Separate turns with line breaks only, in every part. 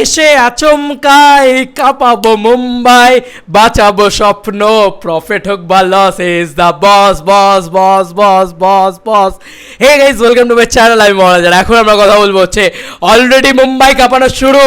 এসে আচমকাই কাঁপাবো মুম্বাই, বাঁচাবো স্বপ্ন, প্রফিট হোক বা loss, is the boss boss boss boss boss boss. Hey guys, welcome to my channel. আমি মহারাজার। এখন আমরা কথা বলবো হচ্ছে অলরেডি মুম্বাই কাঁপানো শুরু।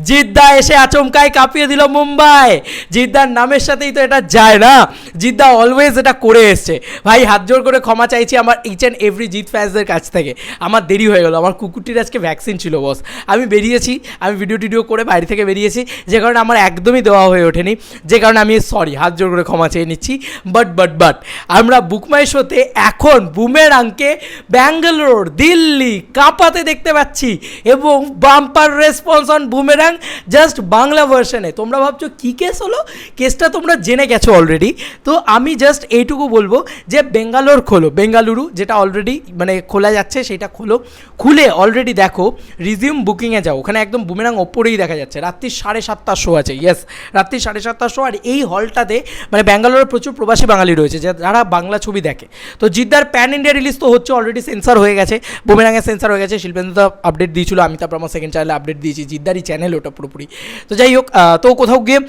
জিদ্দা এসে আচমকাই কাঁপিয়ে দিল মুম্বাই। জিদ্দার নামের সাথেই তো এটা যায় না, জিদ্দা অলওয়েজ এটা করে এসছে। ভাই হাত জোর করে ক্ষমা চাইছি আমার ইচ অ্যান্ড এভরি জিত ফ্যান্সদের কাছ থেকে। আমার দেরি হয়ে গেল, আমার কুকুরটির আজকে ভ্যাকসিন ছিল বস। আমি বেরিয়েছি, আমি ভিডিও করে বাইরে থেকে বেরিয়েছি, যে কারণে আমার একদমই দেওয়া হয়ে ওঠেনি, যে কারণে আমি সরি, হাত জোর করে ক্ষমা চেয়ে নিচ্ছি। বাট আমরা বুকমাই শোতে এখন বুমেরাংকে ব্যাঙ্গালোর, দিল্লি কাঁপাতে দেখতে পাচ্ছি, এবং bumper response on Boomerang, just Bangla ভার্সনে। তোমরা ভাবছো কী কেস হলো, কেসটা তোমরা জেনে গেছো অলরেডি। তো আমি জাস্ট এইটুকু বলবো যে বেঙ্গালোর খোলো, বেঙ্গালুরু যেটা অলরেডি মানে খোলা যাচ্ছে সেটা খোলো, খুলে অলরেডি দেখো রিজিউম বুকিংয়ে যাও, ওখানে একদম বুমেরাং ওপরেই দেখা যাচ্ছে। রাত্রি 7:30 শো আছে, ইয়েস রাত্রি 7:30 শো। আর এই হলটাতে মানে ব্যাঙ্গালোরের প্রচুর প্রবাসী বাঙালি রয়েছে যারা বাংলা ছবি দেখে। তো জিদ্দার প্যান ইন্ডিয়া রিলিজ তো হচ্ছে, অলরেডি সেন্সার হয়ে গেছে, বুমেরাঙের সেন্সার হয়ে গেছে। শিল্পেন্দ্র আপডেট দিয়েছিল, আমি তারপর আমার সেকেন্ড চ্যানেলে আপডেট দিয়েছি, জিদ্দারই চ্যানেল ওটা পুরোপুরি। তো যাই হোক, তো কোথাও গিয়ে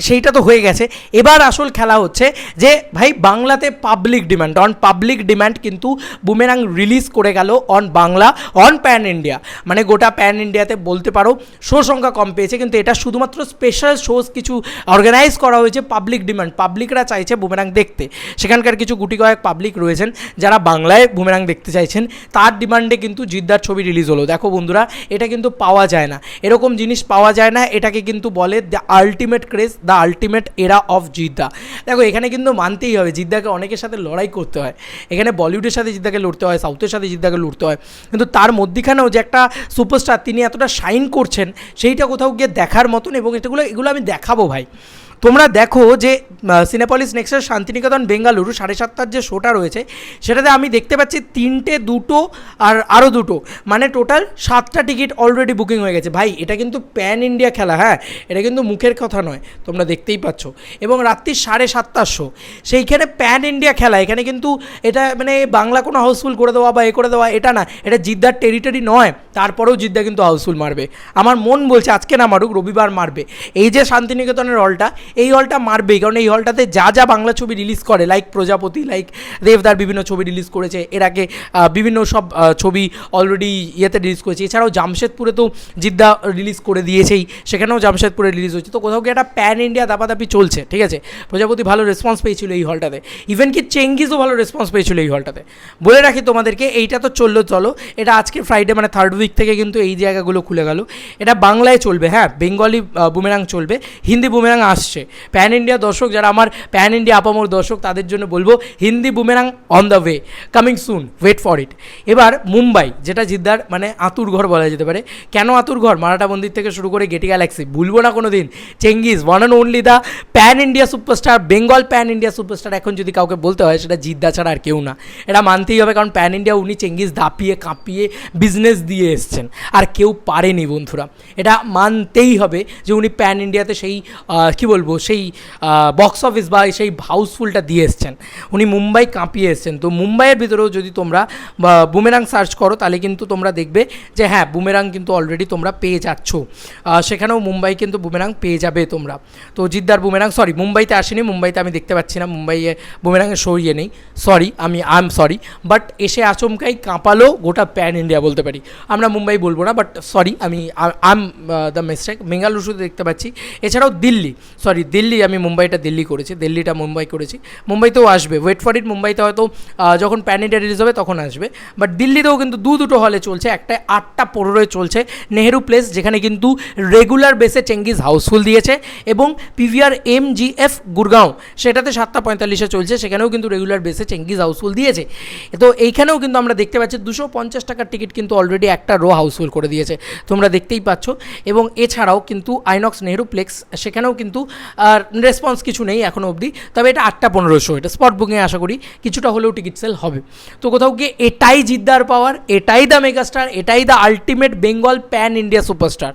সেইটা তো হয়ে গেছে। এবার আসল খেলা হচ্ছে যে ভাই বাংলাতে public demand, on public demand কিন্তু বুমেরাং রিলিজ করে গেল on Bangla, on pan India. মানে গোটা প্যান ইন্ডিয়াতে বলতে পারো শো সংখ্যা কম পেয়েছে, কিন্তু এটা শুধুমাত্র স্পেশাল শোজ কিছু অর্গানাইজ করা হয়েছে, পাবলিক ডিমান্ড, পাবলিকরা চাইছে বুমেরাং দেখতে। সেখানকার কিছু গুটি কয়েক পাবলিক রয়েছেন যারা বাংলায় বুমেরাং দেখতে চাইছেন, তার ডিমান্ডে কিন্তু জিদ্দার ছবি রিলিজ হলো। দেখো বন্ধুরা, এটা কিন্তু পাওয়া যায় না, এরকম জিনিস পাওয়া যায় না। এটাকে কিন্তু বলে the ultimate craze, the ultimate এরা অফ জিদ্দা। দেখো এখানে কিন্তু মানতেই হবে জিদ্দাকে অনেকের সাথে লড়াই করতে হয়, এখানে বলিউডের সাথে জিদ্দাকে লড়তে হয়, সাউথের সাথে জিদ্দাকে লড়তে হয়, কিন্তু তার মধ্যখানেও যে একটা সুপারস্টার তিনি এতটা শাইন করছেন সেইটা কোথাও গিয়ে দেখার মতন। এবং এগুলো আমি দেখাবো ভাই। তোমরা দেখো যে সিনেপলিস নেক্সট শান্তিনিকেতন বেঙ্গালুরু 7:30 যে শোটা রয়েছে সেটাতে আমি দেখতে পাচ্ছি 3টে 2টো আর আরও 2টো, মানে টোটাল 7টা টিকিট অলরেডি বুকিং হয়ে গেছে। ভাই এটা কিন্তু প্যান ইন্ডিয়া খেলা, হ্যাঁ এটা কিন্তু মুখের কথা নয়, তোমরা দেখতেই পাচ্ছ। এবং রাত্রি 7:30 শো, সেইখানে প্যান ইন্ডিয়া খেলা। এখানে কিন্তু এটা মানে বাংলা কোনো হাউসফুল করে দেওয়া বা এ করে দেওয়া এটা না, এটা জিদ্দার টেরিটরি নয়। তারপরেও জিদ্দা কিন্তু হাউসফুল মারবে, আমার মন বলছে আজকে না মারুক, রবিবার মারবে। এই যে শান্তিনিকেতনের হলটা, এই হলটা মারবেই, কারণ এই হলটাতে যা বাংলা ছবি রিলিজ করে, লাইক প্রজাপতি, লাইক দেবদার বিভিন্ন ছবি রিলিজ করেছে এর আগে, বিভিন্ন সব ছবি অলরেডি ইয়েতে রিলিজ করেছে। এছাড়াও জামশেদপুরে তো জিদ্দা রিলিজ করে দিয়েছেই, সেখানেও জামশেদপুরে রিলিজ হয়েছে। তো কোথাও গিয়ে একটা প্যান ইন্ডিয়া দাপাদাপি চলছে, ঠিক আছে। প্রজাপতি ভালো রেসপন্স পেয়েছিল এই হলটাতে, ইভেন কি চেঙ্গিজও ভালো রেসপন্স পেয়েছিল এই হলটাতে। বলে রাখি তোমাদেরকে, এইটা তো চলো, এটা আজকে ফ্রাইডে মানে 3rd উইক থেকে কিন্তু এই জায়গাগুলো খুলে গেল। এটা বাংলায় চলবে, হ্যাঁ বেঙ্গলি বুমেরাং চলবে, হিন্দি বুমেরাং আসছে। প্যান ইন্ডিয়া দর্শক যারা আমার প্যান ইন্ডিয়া আপামর দর্শক, তাদের জন্য বলবো Hindi boomerang on the way, coming soon, wait for it. এবার মুম্বাই, যেটা জিদ্দার মানে আতুর ঘর বলা যেতে পারে। কেন আতুর ঘর? মারাঠা মন্দির থেকে শুরু করে গেটি গ্যালাক্সি, ভুলবো না কোনো দিন। Chengiz, one and only the pan India superstar, Bengal pan India superstar. এখন যদি কাউকে বলতে হয় সেটা জিদ্দা ছাড়া আর কেউ না, এটা মানতেই হবে। কারণ প্যান ইন্ডিয়া উনি চেঙ্গিজ দাপিয়ে কাঁপিয়ে বিজনেস দিয়ে এসছেন, আর কেউ পারেনি বন্ধুরা, এটা মানতেই হবে যে উনি প্যান ইন্ডিয়াতে সেই কী বলবো, সেই বক্স অফিস বা সেই হাউসফুলটা দিয়ে এসছেন, উনি মুম্বাই কাঁপিয়ে এসছেন। তো মুম্বাইয়ের ভিতরেও যদি তোমরা বুমেরাং সার্চ করো তাহলে কিন্তু তোমরা দেখবে যে হ্যাঁ বুমেরাং কিন্তু অলরেডি তোমরা পেয়ে যাচ্ছ, সেখানেও মুম্বাই কিন্তু বুমেরাং পেয়ে যাবে তোমরা। তো জিদ্দার বুমেরাং, সরি মুম্বাইতে আসেনি, মুম্বাইতে আমি দেখতে পাচ্ছি না, মুম্বাইয়ে বুমেরাংয়ের সরিয়ে নেই, sorry I am sorry. But এসে আচমকাই কাঁপালো গোটা প্যান ইন্ডিয়া বলতে পারি, আমরা মুম্বাই বলবো না, but sorry I am the mistake. Bengaluru শুধু দেখতে পাচ্ছি, এছাড়াও দিল্লি, সরি দিল্লি, আমি মুম্বাইটা দিল্লি করেছি, দিল্লিটা মুম্বাই করেছি। মুম্বাইতেও আসবে, ওয়েট ফর ইট। মুম্বাইতে হয়তো যখন প্যান ইন্ডিয়া রিলিজ হবে তখন আসবে। বাট দিল্লিতেও কিন্তু দুটো হলে চলছে, একটা 8টা 15 চলছে নেহেরু প্লেস, যেখানে কিন্তু রেগুলার বেসে চেঙ্গিজ হাউসফুল দিয়েছে, এবং পিভিআর MGF গুরগাঁও সেটাতে 7:45 চলছে, সেখানেও কিন্তু রেগুলার বেসে চেঙ্গিজ হাউসফুল দিয়েছে। তো এইখানেও কিন্তু আমরা দেখতে পাচ্ছি 250 টাকার টিকিট কিন্তু অলরেডি একটা রো হাউসফুল করে দিয়েছে, তোমরা দেখতেই পাচ্ছ। এবং এছাড়াও কিন্তু আইনক্স নেহেরু প্লেক্স, সেখানেও কিন্তু আর রেসপন্স কিছু নেই এখনও অবধি, তবে এটা 8:15 শো, এটা স্পট বুকিংয়ে আশা করি কিছুটা হলেও টিকিট সেল হবে। তো কোথাও গিয়ে এটাই জিদ্দার পাওয়ার, এটাই দ্য মেগাস্টার, এটাই the ultimate Bengal pan India superstar.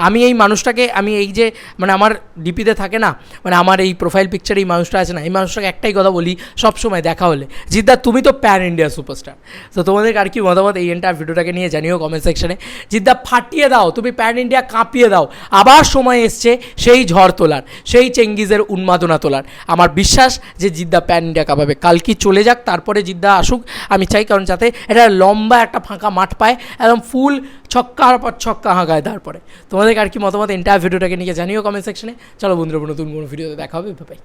আমি এই মানুষটাকে, আমি এই যে মানে আমার ডিপিতে থাকে না, মানে আমার এই প্রোফাইল পিকচারে এই মানুষটা আছে না, এই মানুষটাকে একটাই কথা বলি সবসময় দেখা হলে, জিদ্দা তুমি তো প্যান ইন্ডিয়া সুপারস্টার। তো তোমাদের আর কি মতামত এই এন্টার ভিডিওটাকে নিয়ে জানিও কমেন্ট সেকশনে। জিদ্দা ফাটিয়ে দাও, তুমি প্যান ইন্ডিয়া কাঁপিয়ে দাও, আবার সময় এসছে সেই ঝড় তোলার, সেই চেঙ্গিজের উন্মাদনা তোলার। আমার বিশ্বাস যে জিদ্দা প্যান ইন্ডিয়া কাঁপাবে। কালকে চলে যাক, তারপরে জিদ্দা আসুক আমি চাই, কারণ যাতে এটা লম্বা একটা ফাঁকা মাঠ পায়, একদম ফুল ছক্কার পর ছক্কা হাঁকায়। তারপরে তোমাদের আর কি মতামত এন্টার ভিডিওটাকে নিয়ে জানিও কমেন্ট সেকশনে। চলো বন্ধুরা, নতুন কোনো ভিডিওতে দেখা হবে, বাই।